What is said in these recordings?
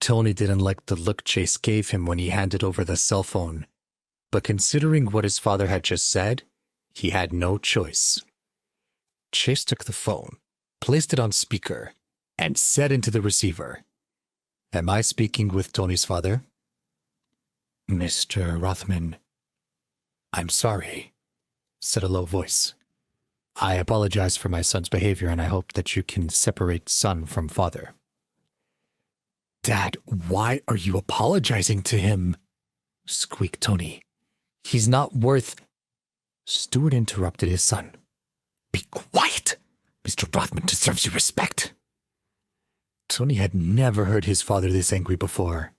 Tony didn't like the look Chase gave him when he handed over the cell phone, but considering what his father had just said, he had no choice. Chase took the phone, placed it on speaker, and said into the receiver, "Am I speaking with Tony's father?" "Mr. Rothman, I'm sorry," said a low voice. "I apologize for my son's behavior, and I hope that you can separate son from father." "Dad, why are you apologizing to him?" squeaked Tony. "He's not worth—" Stuart interrupted his son. "Be quiet! Mr. Rothman deserves your respect." Tony had never heard his father this angry before.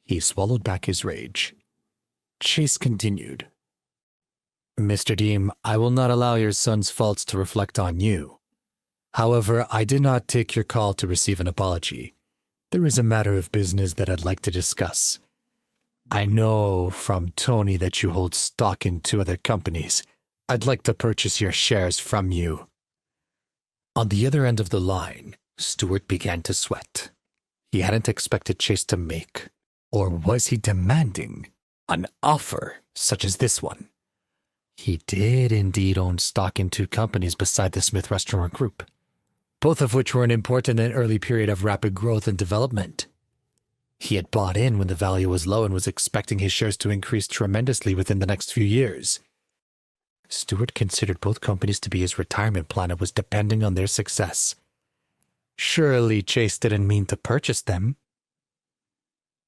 He swallowed back his rage. Chase continued. "Mr. Deem, I will not allow your son's faults to reflect on you. However, I did not take your call to receive an apology. There is a matter of business that I'd like to discuss. I know from Tony that you hold stock in 2 other companies. I'd like to purchase your shares from you." On the other end of the line, Stuart began to sweat. He hadn't expected Chase to make, or was he demanding, an offer such as this one. He did indeed own stock in 2 companies beside the Smith Restaurant Group, both of which were an important and early period of rapid growth and development. He had bought in when the value was low and was expecting his shares to increase tremendously within the next few years. Stuart considered both companies to be his retirement plan and was depending on their success. Surely Chase didn't mean to purchase them.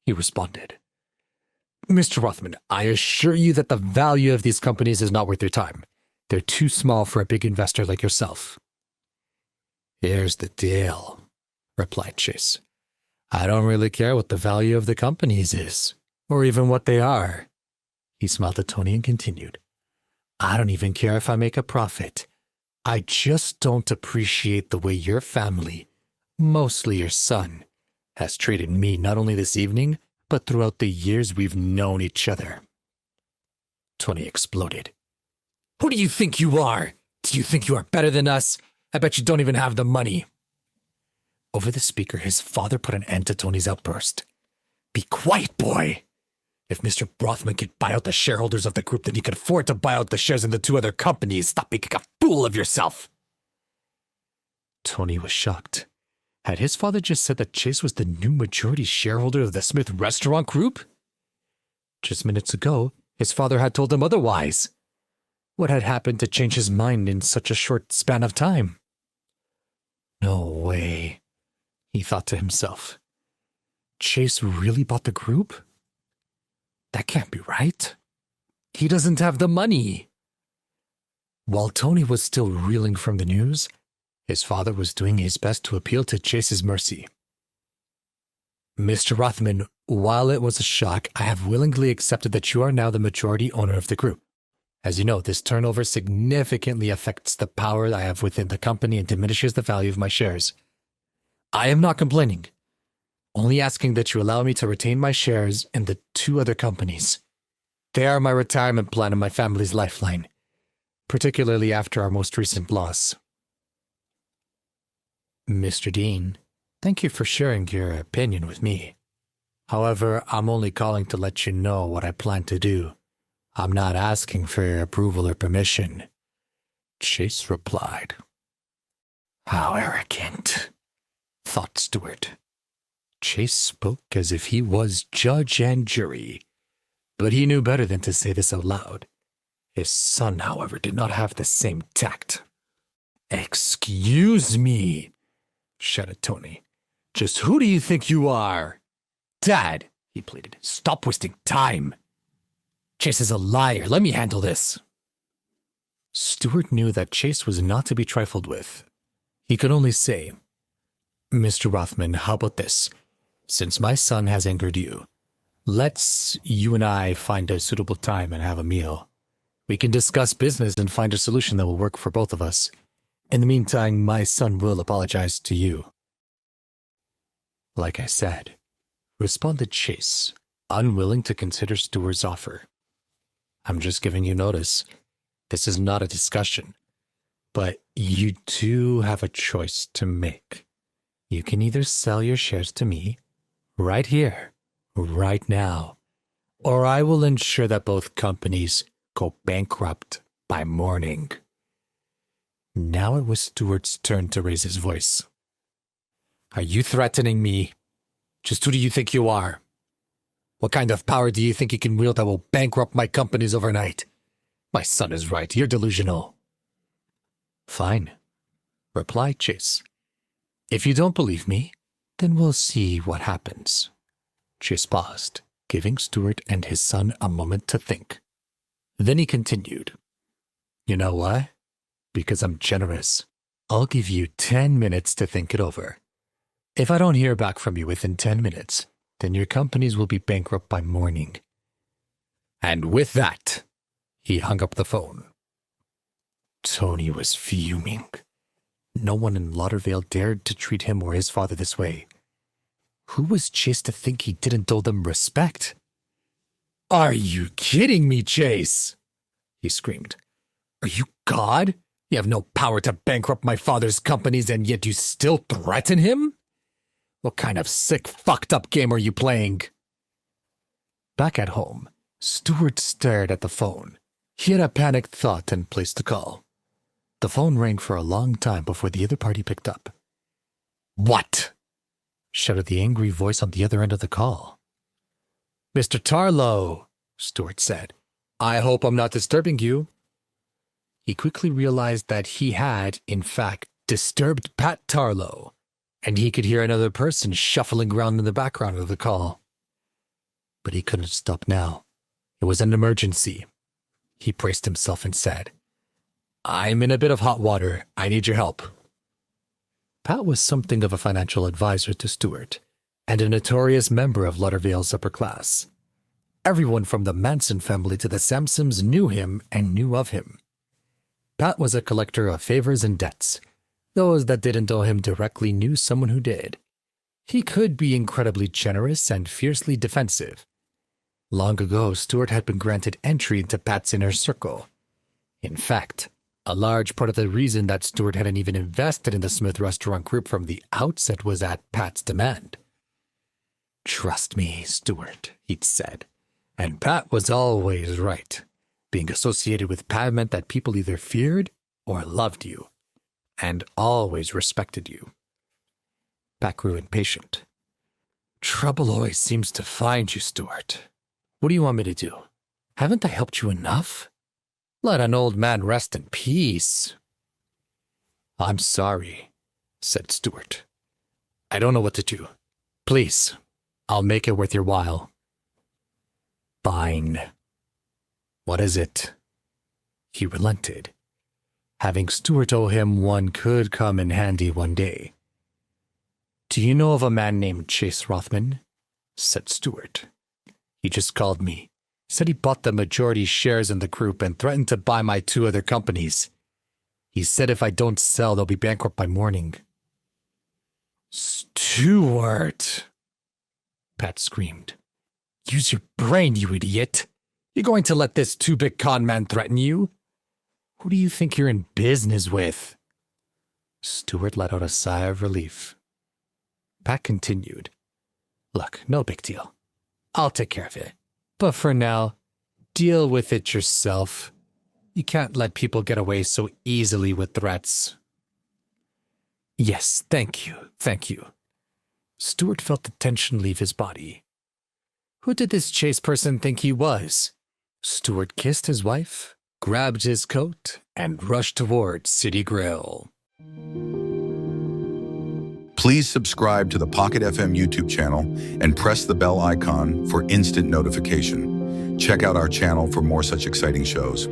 He responded, "Mr. Rothman, I assure you that the value of these companies is not worth your time. They're too small for a big investor like yourself." "Here's the deal," replied Chase. "I don't really care what the value of the companies is, or even what they are." He smiled at Tony and continued, "I don't even care if I make a profit. I just don't appreciate the way your family, mostly your son, has treated me not only this evening, but throughout the years we've known each other." Tony exploded. "Who do you think you are? Do you think you are better than us? I bet you don't even have the money." Over the speaker, his father put an end to Tony's outburst. "Be quiet, boy. If Mr. Rothman could buy out the shareholders of the group, then he could afford to buy out the shares in the 2 other companies. Stop making a fool of yourself." Tony was shocked. Had his father just said that Chase was the new majority shareholder of the Smith Restaurant Group? Just minutes ago, his father had told him otherwise. What had happened to change his mind in such a short span of time? No way, he thought to himself. Chase really bought the group? That can't be right. He doesn't have the money. While Tony was still reeling from the news, his father was doing his best to appeal to Chase's mercy. "Mr. Rothman, while it was a shock, I have willingly accepted that you are now the majority owner of the group. As you know, this turnover significantly affects the power I have within the company and diminishes the value of my shares. I am not complaining, only asking that you allow me to retain my shares in the 2 other companies. They are my retirement plan and my family's lifeline, particularly after our most recent loss." "Mr. Dean, thank you for sharing your opinion with me. However, I'm only calling to let you know what I plan to do. I'm not asking for your approval or permission," Chase replied. How arrogant, thought Stuart. Chase spoke as if he was judge and jury, but he knew better than to say this out loud. His son, however, did not have the same tact. "Excuse me," shouted Tony. "Just who do you think you are?" "Dad," he pleaded, "stop wasting time. Chase is a liar. Let me handle this." Stuart knew that Chase was not to be trifled with. He could only say, "Mr. Rothman, how about this? Since my son has angered you, let's you and I find a suitable time and have a meal. We can discuss business and find a solution that will work for both of us. In the meantime, my son will apologize to you." "Like I said," responded Chase, unwilling to consider Stuart's offer. "I'm just giving you notice. This is not a discussion. But you do have a choice to make. You can either sell your shares to me, Right here, right now, or I will ensure that both companies go bankrupt by morning. Now it was Stuart's turn to raise his voice. Are you threatening me? Just who do you think you are? What kind of power do you think you can wield that will bankrupt my companies overnight? My son is right, you're delusional. Fine, replied Chase. If you don't believe me, then we'll see what happens. Chase paused, giving Stuart and his son a moment to think. Then he continued. You know why? Because I'm generous. I'll give you 10 minutes to think it over. If I don't hear back from you within 10 minutes, then your companies will be bankrupt by morning. And with that, he hung up the phone. Tony was fuming. No one in Laudervale dared to treat him or his father this way. Who was Chase to think he didn't owe them respect? Are you kidding me, Chase? He screamed. Are you God? You have no power to bankrupt my father's companies, and yet you still threaten him? What kind of sick, fucked up game are you playing? Back at home, Stuart stared at the phone. He had a panicked thought and placed the call. The phone rang for a long time before the other party picked up. What? Shouted the angry voice on the other end of the call. Mr. Tarlow, Stuart said. I hope I'm not disturbing you. He quickly realized that he had, in fact, disturbed Pat Tarlow, and he could hear another person shuffling around in the background of the call. But he couldn't stop now. It was an emergency. He braced himself and said, I'm in a bit of hot water. I need your help. Pat was something of a financial advisor to Stuart, and a notorious member of Laudervale's upper class. Everyone from the Manson family to the Sampsons knew him and knew of him. Pat was a collector of favors and debts. Those that didn't owe him directly knew someone who did. He could be incredibly generous and fiercely defensive. Long ago, Stuart had been granted entry into Pat's inner circle. In fact, a large part of the reason that Stuart hadn't even invested in the Smith Restaurant Group from the outset was at Pat's demand. Trust me, Stuart, he'd said. And Pat was always right. Being associated with Pat meant that people either feared or loved you, and always respected you. Pat grew impatient. Trouble always seems to find you, Stuart. What do you want me to do? Haven't I helped you enough? Let an old man rest in peace. I'm sorry, said Stuart. I don't know what to do. Please, I'll make it worth your while. Fine. What is it? He relented. Having Stuart owe him one could come in handy one day. Do you know of a man named Chase Rothman? Said Stuart. He just called me. Said he bought the majority shares in the group and threatened to buy my 2 other companies. He said if I don't sell, they'll be bankrupt by morning. Stuart! Pat screamed. Use your brain, you idiot! You're going to let this too-big con man threaten you? Who do you think you're in business with? Stuart let out a sigh of relief. Pat continued. Look, no big deal. I'll take care of it. But for now, deal with it yourself. You can't let people get away so easily with threats. Yes, thank you. Stuart felt the tension leave his body. Who did this Chase person think he was? Stuart kissed his wife, grabbed his coat, and rushed toward City Grill. Please subscribe to the Pocket FM YouTube channel and press the bell icon for instant notification. Check out our channel for more such exciting shows.